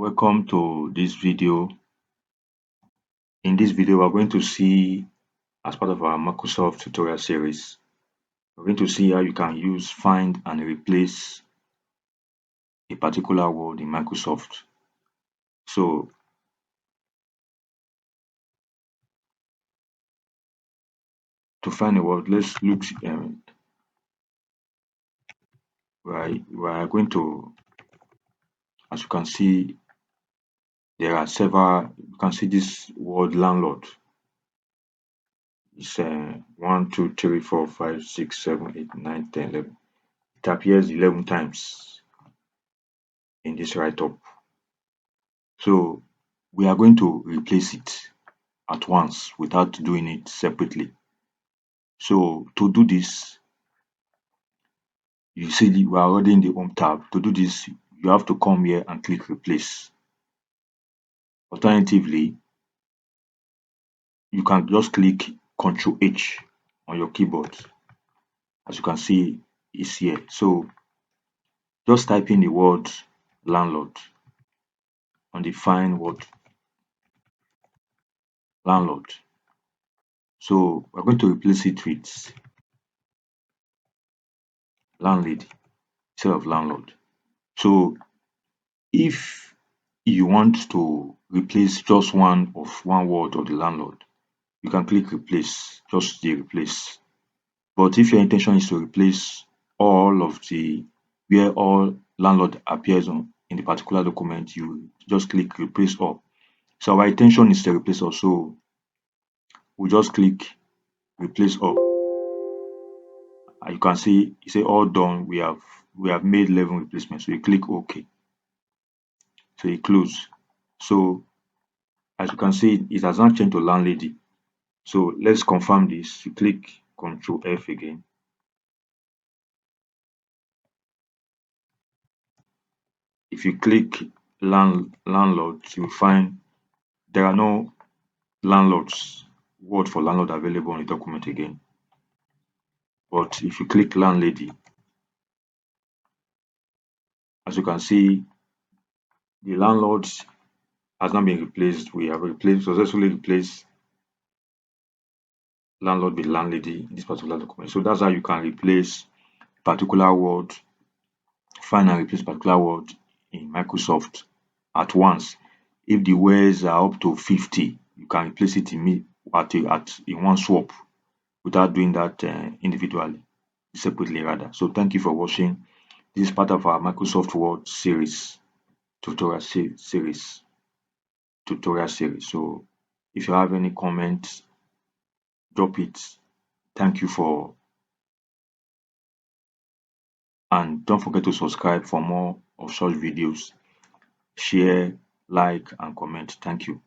Welcome to this video. In this video, we're going to see, as part of our Microsoft tutorial series, we're going to see how you can use find and replace a particular word in Microsoft. So to find a word, let's look. We are going to, as you can see, there are several. You can see this word landlord. It's 1, 2, 3, 4, 5, 6, 7, 8, 9, 10, 11. It appears 11 times in this write-up. So we are going to replace it at once without doing it separately. So to do this, you see we are already in the home tab. To do this, you have to come here and click replace. Alternatively, you can just click Ctrl H on your keyboard. As you can see, it's here. So just type in the word landlord on the find word landlord. So we're going to replace it with landlady instead of landlord. So if you want to replace just one word of the landlord, you can click replace, just the replace. But if your intention is to replace all of the where all landlord appears on in the particular document, you just click replace all. So our intention is to replace all, so we just click replace all. And you can see it say all done. We have made 11 replacements. So you click OK. So you close. So as you can see, it has not changed to landlady. So let's confirm this. You click Ctrl F again. If you click landlord, you will find there are no landlords word for landlord available on the document again. But if you click landlady, as you can see, the landlord has not been replaced. We have successfully replaced landlord with landlady in this particular document. So that's how you can replace particular word, find and replace particular word in Microsoft at once. If the words are up to 50, you can replace it in one swap without doing that individually, separately rather. So thank you for watching. This is part of our Microsoft Word series, tutorial series. So if you have any comments, drop it. Thank you and don't forget to subscribe for more of such videos. Share, like, and comment. Thank you.